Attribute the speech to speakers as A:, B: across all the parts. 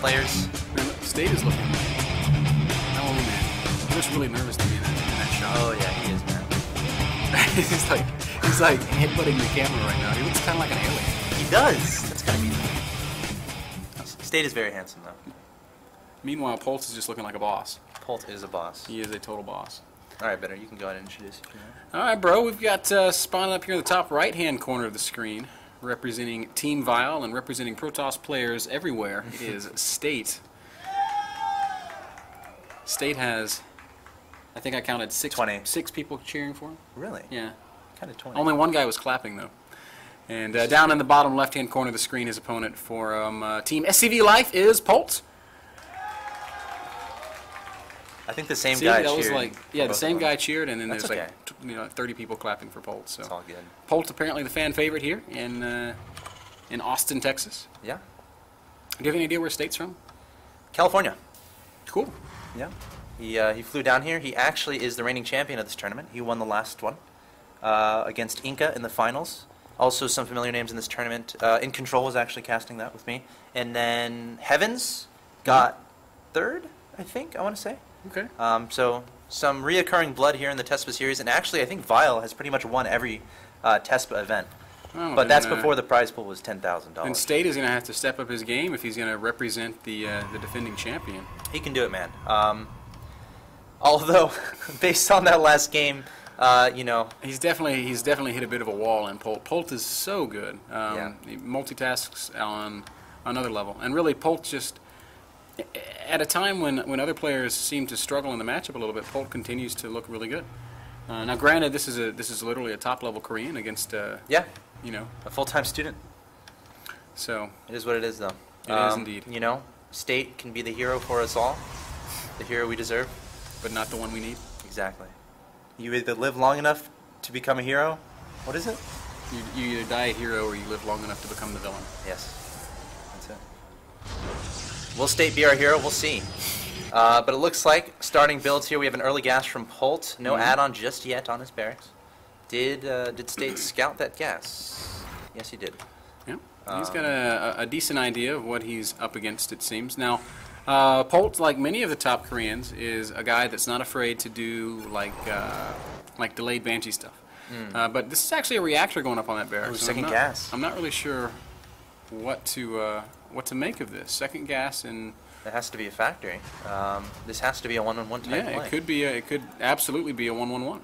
A: players.
B: Man, State is looking. Oh man, he looks really nervous to me in that shot.
A: Oh yeah, he is, man.
B: he's like headbutting the camera right now. He looks kind of like an alien.
A: He does. That's kind of neat. State is very handsome though.
B: Meanwhile, Polt is just looking like a boss.
A: Polt is a boss.
B: He is a total boss.
A: All right, Bitter, you can go ahead and introduce.
B: All right, bro. We've got spawning up here in the top right-hand corner of the screen, representing Team Vile and representing Protoss players everywhere. It is State. State has, I think I counted 6 people cheering for him.
A: Really?
B: Yeah.
A: Kind of 20.
B: Only one guy was clapping, though. And down in the bottom left-hand corner of the screen, his opponent for Team SCV Life is Polt.
A: I think the same guy cheered.
B: Was like, yeah, the same guy cheered, and then
A: That's
B: there's
A: okay.
B: like 30 people clapping for Polt. So
A: it's all good.
B: Polt apparently the fan favorite here in Austin, Texas.
A: Yeah.
B: Do you have any idea where State's from?
A: California.
B: Cool.
A: Yeah. He flew down here. He actually is the reigning champion of this tournament. He won the last one against Inca in the finals. Also some familiar names in this tournament. In Control was actually casting that with me. And then Heavens got third, I think, I want to say.
B: Okay.
A: So some reoccurring blood here in the TESPA series, and actually I think Vile has pretty much won every TESPA event.
B: Oh,
A: but that's before the prize pool was $10,000.
B: And State is going to have to step up his game if he's going to represent the defending champion.
A: He can do it, man. Although, based on that last game, you know,
B: he's definitely hit a bit of a wall. And Polt is so good. He multitasks on another level, and really Polt just. At a time when other players seem to struggle in the matchup a little bit, Polt continues to look really good. Now, granted, this is literally a top-level Korean against a
A: full-time student.
B: So
A: it is what it is, though.
B: It is indeed.
A: You know, State can be the hero for us all, the hero we deserve,
B: but not the one we need.
A: Exactly. You either live long enough to become a hero. What is it?
B: You either die a hero or you live long enough to become the villain.
A: Yes, that's it. Will State be our hero? We'll see. But it looks like starting builds here. We have an early gas from Polt. No add-on just yet on his barracks. Did State scout that gas? Yes, he did.
B: Yeah, he's got a decent idea of what he's up against, it seems. Now, Polt, like many of the top Koreans, is a guy that's not afraid to do like delayed Banshee stuff. But this is actually a reactor going up on that barracks.
A: Second gas.
B: I'm not really sure what to make of this. Second gas and
A: it has to be a factory. This has to be a 1-on-1 type play.
B: Yeah, it could absolutely be a 1-1-1.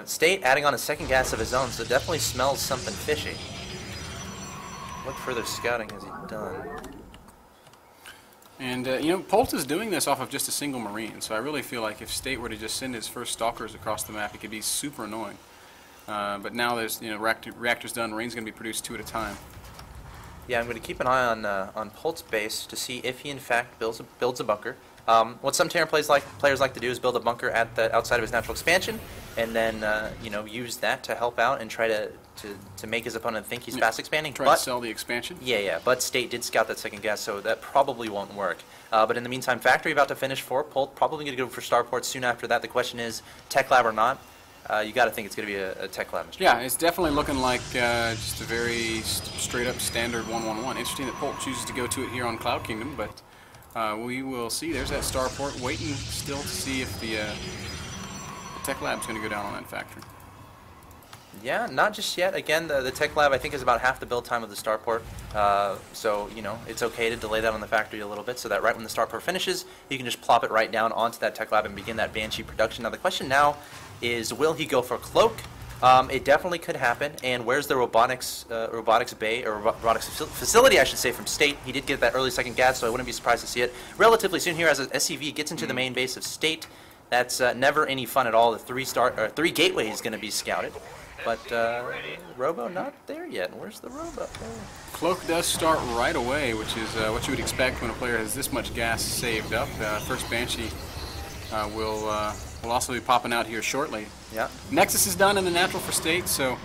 A: State adding on a second gas of his own, so it definitely smells something fishy. What further scouting has he done?
B: And you know, Polt is doing this off of just a single Marine, so I really feel like if State were to just send his first Stalkers across the map, it could be super annoying. But now there's reactors done. Marine's going to be produced 2 at a time.
A: Yeah, I'm going to keep an eye on Polt's base to see if he in fact builds a bunker. What some Terran players like to do is build a bunker at the outside of his natural expansion, and then use that to help out and try to make his opponent think he's fast expanding.
B: Try to sell the expansion.
A: Yeah. But State did scout that second gas, so that probably won't work. But in the meantime, factory about to finish for Polt. Probably going to go for Starport soon after that. The question is, tech lab or not? You got to think it's going to be a tech lab.
B: Yeah, it's definitely looking like just a very straight-up standard 1-1-1. Interesting that Polt chooses to go to it here on Cloud Kingdom, but we will see. There's that Starport waiting still to see if the tech lab's going to go down on that factory.
A: Yeah, not just yet. Again, the tech lab I think is about half the build time of the Starport. So it's okay to delay that on the factory a little bit, so that right when the Starport finishes, you can just plop it right down onto that tech lab and begin that Banshee production. Now the question now is, will he go for Cloak? It definitely could happen. And where's the robotics bay, or robotics facility, I should say, from State? He did get that early second gas, so I wouldn't be surprised to see it relatively soon here as SCV gets into the main base of State. That's never any fun at all. The 3 gateway is going to be scouted. But Robo not there yet. Where's the Robo?
B: Cloak does start right away, which is what you would expect when a player has this much gas saved up. First Banshee will also be popping out here shortly.
A: Yeah.
B: Nexus is done in the natural for State, so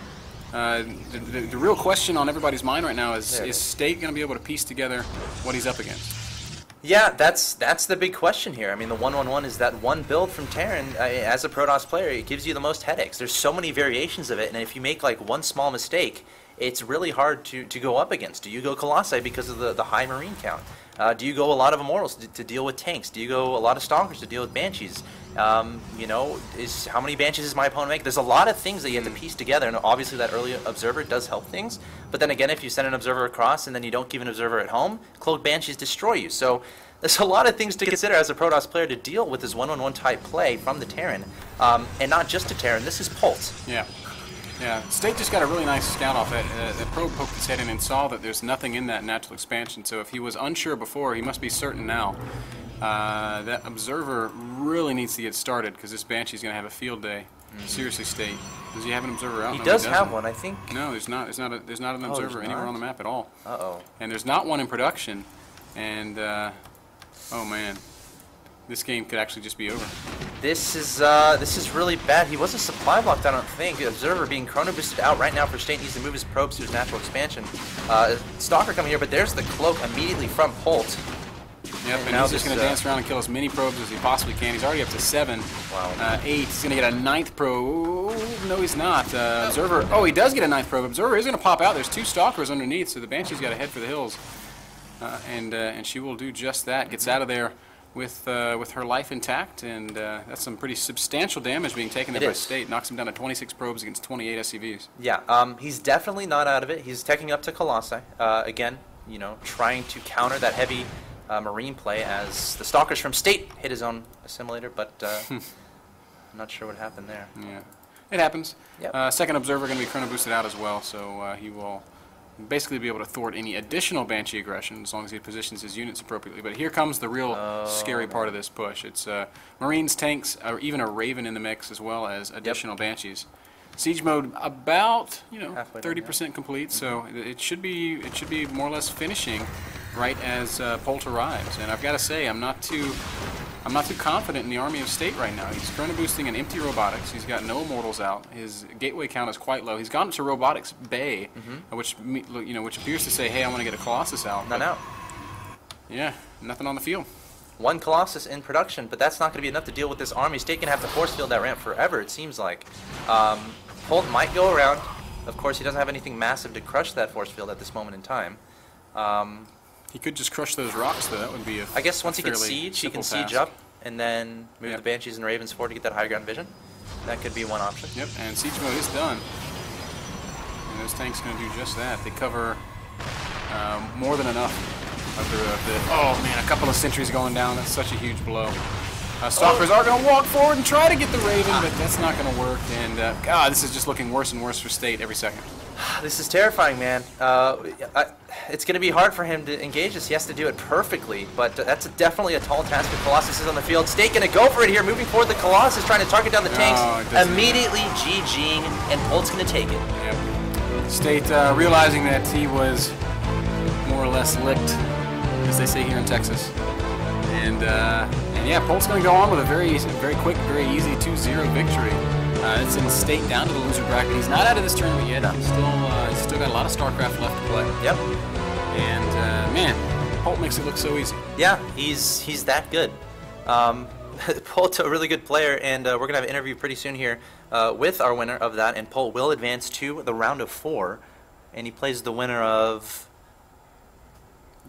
B: the real question on everybody's mind right now is State going to be able to piece together what he's up against?
A: Yeah, that's the big question here. I mean, the 1-1-1 is that one build from Terran. As a Protoss player, it gives you the most headaches. There's so many variations of it, and if you make like one small mistake, it's really hard to go up against. Do you go Colossi because of the high Marine count? Do you go a lot of Immortals to deal with tanks? Do you go a lot of Stalkers to deal with Banshees? You know, how many Banshees does my opponent make? There's a lot of things that you have to piece together, and obviously that early Observer does help things. But then again, if you send an Observer across and then you don't keep an Observer at home, Cloaked Banshees destroy you. So there's a lot of things to consider as a Protoss player to deal with this 1-1-1 type play from the Terran. And not just a Terran, this is Polt.
B: Yeah. Yeah, State just got a really nice scout off it. The probe poked his head in and saw that there's nothing in that natural expansion, so if he was unsure before, he must be certain now. That Observer really needs to get started, because this Banshee's going to have a field day. Seriously, State. Does he have an Observer out?
A: He does have one, I think.
B: No, there's not. There's not an Observer anywhere on the map at all.
A: Uh-oh.
B: And there's not one in production. And, oh man, this game could actually just be over.
A: This is really bad. He wasn't supply blocked, I don't think. Observer being chrono boosted out right now for State needs to move his probes to his natural expansion. Stalker coming here, but there's the cloak immediately from Polt.
B: Yep, and he's just going to dance around and kill as many probes as he possibly can. He's already up to 7.
A: Wow.
B: 8. He's going to get a 9th probe. No, he's not. Observer. Oh, he does get a 9th probe. Observer is going to pop out. There's 2 Stalkers underneath, so the Banshee's got to head for the hills. And she will do just that. Gets out of there with her life intact, and that's some pretty substantial damage being taken there by State. Knocks him down to 26 probes against 28 SCVs.
A: Yeah, he's definitely not out of it. He's teching up to Colossi. Again, you know, trying to counter that heavy Marine play as the Stalkers from State hit his own assimilator, but I'm not sure what happened there.
B: Yeah, it happens.
A: Yep.
B: Second Observer going to be chrono boosted out as well, so he will basically be able to thwart any additional Banshee aggression as long as he positions his units appropriately. But here comes the real scary part of this push. It's Marines, tanks, or even a Raven in the mix, as well as additional Banshees. Siege mode about 30% complete, so it should be more or less finishing right as Polt arrives. And I've got to say, I'm not too confident in the Army of State right now. He's chrono boosting an empty robotics. He's got no Immortals out. His gateway count is quite low. He's gone to Robotics Bay, which appears to say, hey, I want to get a Colossus out.
A: Not out.
B: Yeah, nothing on the field.
A: One Colossus in production, but that's not going to be enough to deal with this Army. State can have to force field that ramp forever, it seems like. Polt might go around. Of course, he doesn't have anything massive to crush that force field at this moment in time.
B: He could just crush those rocks, though. That would be
A: I guess once he gets siege, he can siege up and then move the Banshees and Ravens forward to get that high ground vision. That could be one option.
B: Yep, and siege mode is done. And those tanks are going to do just that. They cover more than enough of the... Oh, man, a couple of sentries going down. That's such a huge blow. Stalkers are going to walk forward and try to get the Raven, but that's not going to work. And, God, this is just looking worse and worse for State every second.
A: This is terrifying, man. It's going to be hard for him to engage this. He has to do it perfectly, but that's definitely a tall task if Colossus is on the field. State going to go for it here, moving forward. The Colossus trying to target down the tanks. Immediately GGing, and Polt's going to take it.
B: Yep. State realizing that he was more or less licked, as they say here in Texas. And yeah, Polt's going to go on with a very quick, very easy 2-0 victory. It's in State down to the loser bracket. He's not out of this tournament yet. He's still got a lot of StarCraft left to play.
A: Yep.
B: And man, Polt makes it look so easy.
A: Yeah, he's that good. Polt's a really good player, and we're gonna have an interview pretty soon here with our winner of that. And Polt will advance to the round of 4, and he plays the winner of.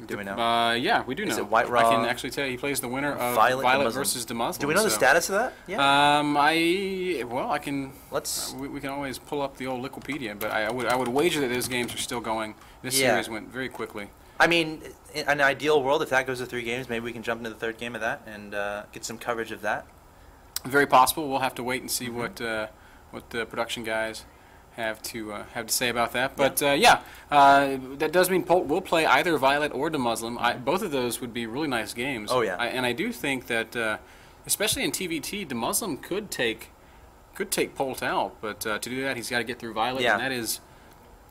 A: Do we know?
B: Yeah, we do know.
A: Is it White Raw?
B: I can actually tell you he plays the winner of Violet versus the Muslim.
A: Do we know the status of that? Yeah.
B: I can. We can always pull up the old Wikipedia, but I would wager that those games are still going. This series went very quickly.
A: I mean, in an ideal world, if that goes to 3 games, maybe we can jump into the 3rd game of that and get some coverage of that.
B: Very possible. We'll have to wait and see what the production guys have to say about that. But that does mean Polt will play either Violet or the Muslim. Both of those would be really nice games.
A: Oh yeah.
B: And I do think that, especially in TVT, the Muslim could take Polt out. But to do that, he's got to get through Violet, and that is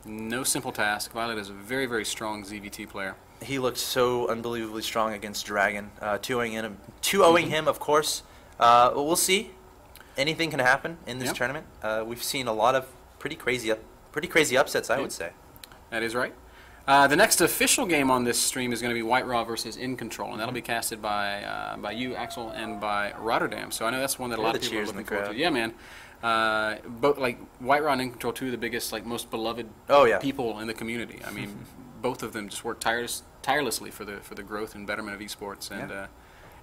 B: no simple task. Violet is a very, very strong ZVT player. He
A: looked so unbelievably strong against Dragon. 2-0ing him, of course. We'll see. Anything can happen in this tournament. We've seen a lot of pretty crazy upsets, I would say.
B: That is right. The next official game on this stream is going to be White Raw versus In Control, and that'll be casted by you, Axel, and by Rotterdam. So I know that's one that a lot of people are looking forward to. Yeah, man. But like Whiterod and Control, two of the biggest, like most beloved people in the community. I mean, both of them just work tirelessly for the growth and betterment of esports, and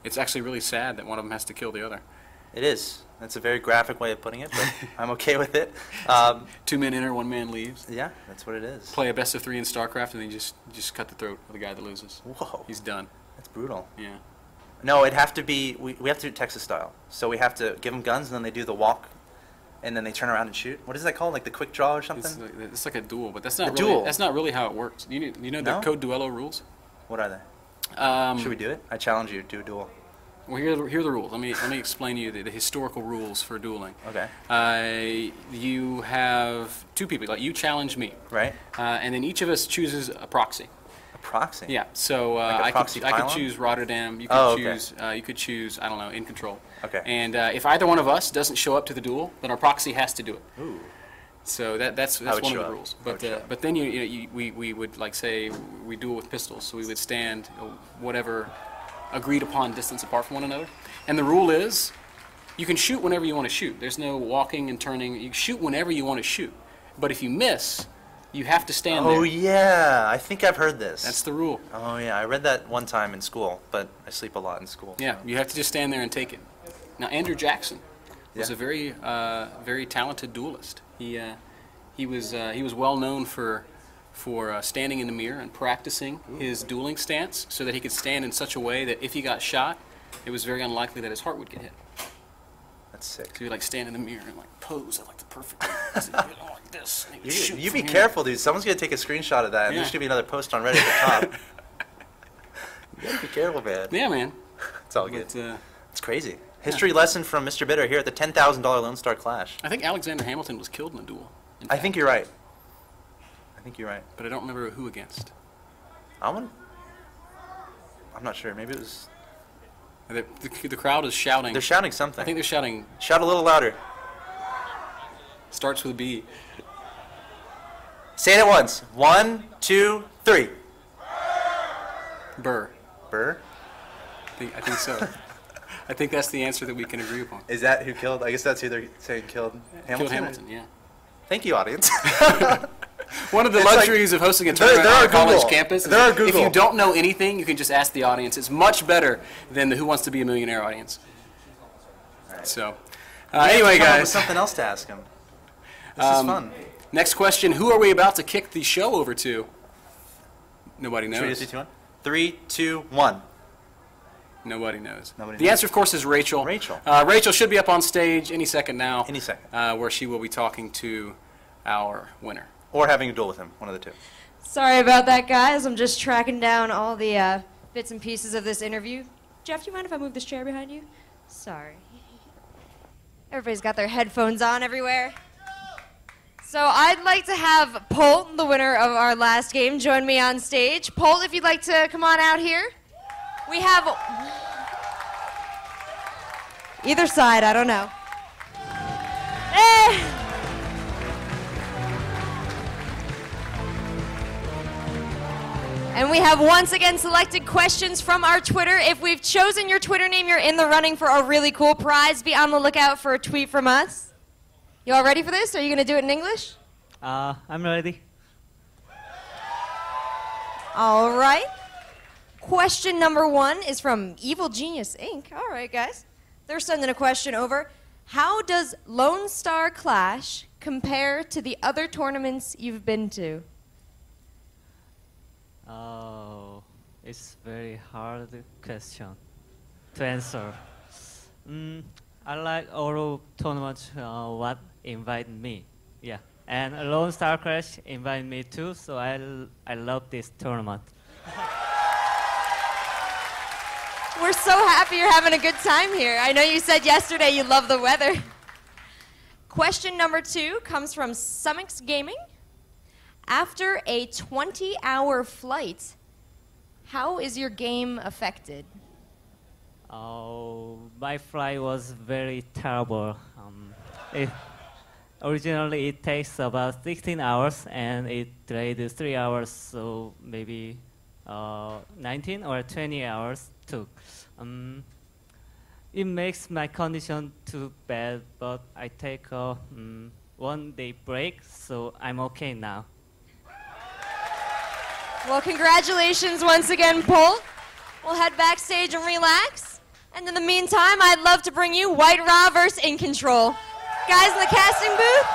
B: it's actually really sad that one of them has to kill the other.
A: It is. That's a very graphic way of putting it, but I'm okay with it.
B: 2 men enter, 1 man leaves.
A: Yeah, that's what it is.
B: Play a best of 3 in StarCraft, and then you just cut the throat of the guy that loses.
A: Whoa.
B: He's done.
A: That's brutal.
B: Yeah.
A: No, it'd have to be, we have to do it Texas style. So we have to give them guns, and then they do the walk, and then they turn around and shoot. What is that called? Like the quick draw or something?
B: It's like a duel, but that's not
A: duel.
B: That's not really how it works. You know the Code Duello rules?
A: What are they? Should we do it? I challenge you to do a duel.
B: Well, here are the rules. Let me explain to you the historical rules for dueling.
A: Okay.
B: You have 2 people. Like you challenge me.
A: Right.
B: And then each of us chooses a proxy.
A: A proxy?
B: Yeah. So
A: like
B: I could choose Rotterdam. You could you could choose I don't know, In Control.
A: Okay.
B: And if either one of us doesn't show up to the duel, then our proxy has to do it.
A: Ooh.
B: So that's one of the rules. But then we would like say we duel with pistols. So we would stand whatever agreed upon distance apart from one another. And the rule is you can shoot whenever you want to shoot. There's no walking and turning. You shoot whenever you want to shoot. But if you miss, you have to stand there.
A: Oh, yeah. I think I've heard this.
B: That's the rule.
A: Oh, yeah. I read that one time in school, but I sleep a lot in school.
B: Yeah, you have to just stand there and take it. Now, Andrew Jackson was a very talented duelist. He was well known for standing in the mirror and practicing his dueling stance so that he could stand in such a way that if he got shot, it was very unlikely that his heart would get hit.
A: That's sick.
B: So he'd like stand in the mirror and like pose at like the perfect like this.
A: You be careful, dude. Someone's going to take a screenshot of that, and there's going to be another post on Reddit at the top. You got to be careful, man.
B: Yeah, man.
A: It's all good. It's crazy. History lesson from MrBitter here at the $10,000 Lone Star Clash.
B: I think Alexander Hamilton was killed in a duel.
A: I think you're right. I think you're right.
B: But I don't remember who against.
A: I'm not sure. Maybe it was...
B: The crowd is shouting.
A: They're shouting something.
B: I think they're shouting...
A: Shout a little louder.
B: Starts with B.
A: Say it at once. 1, 2, 3.
B: Burr.
A: Burr?
B: I think so. I think that's the answer that we can agree upon.
A: Is that who killed? I guess that's who they're saying killed Hamilton?
B: Killed Hamilton, yeah.
A: Thank you, audience.
B: One of the luxuries of hosting a tournament on a college campus is if you don't know anything, you can just ask the audience. It's much better than the Who Wants to Be a Millionaire audience. Right. So, anyway, guys.
A: Something else to ask him. This is fun.
B: Next question: who are we about to kick the show over to? Nobody knows.
A: 3, 2, 1. 3, 2, 1.
B: Nobody knows.
A: The
B: answer, of course, is Rachel.
A: Rachel.
B: Rachel should be up on stage any second now.
A: Any second.
B: Where she will be talking to our winner.
A: Or having a duel with him, one of the two.
C: Sorry about that, guys. I'm just tracking down all the bits and pieces of this interview. Jeff, do you mind if I move this chair behind you? Sorry. Everybody's got their headphones on everywhere. So I'd like to have Polt, the winner of our last game, join me on stage. Polt, if you'd like to come on out here. We have... either side, I don't know. And we have once again selected questions from our Twitter. If we've chosen your Twitter name, you're in the running for a really cool prize. Be on the lookout for a tweet from us. You all ready for this? Are you going to do it in English?
D: I'm ready.
C: All right. Question number 1 is from Evil Genius Inc. All right, guys. They're sending a question over. How does Lone Star Clash compare to the other tournaments you've been to?
D: Oh, it's very hard question to answer. I like all tournaments what invite me. Yeah, and Lone Star Crash invite me too. So I love this tournament.
C: We're so happy you're having a good time here. I know you said yesterday you love the weather. Question number 2 comes from Summix Gaming. After a 20-hour flight, how is your game affected?
D: Oh, my flight was very terrible. Originally, it takes about 16 hours, and it delayed 3 hours, so maybe 19 or 20 hours took. it makes my condition too bad, but I take a 1-day break, so I'm okay now.
C: Well, congratulations once again, Polt. We'll head backstage and relax. And in the meantime, I'd love to bring you White Raw versus In Control. Guys in the casting booth,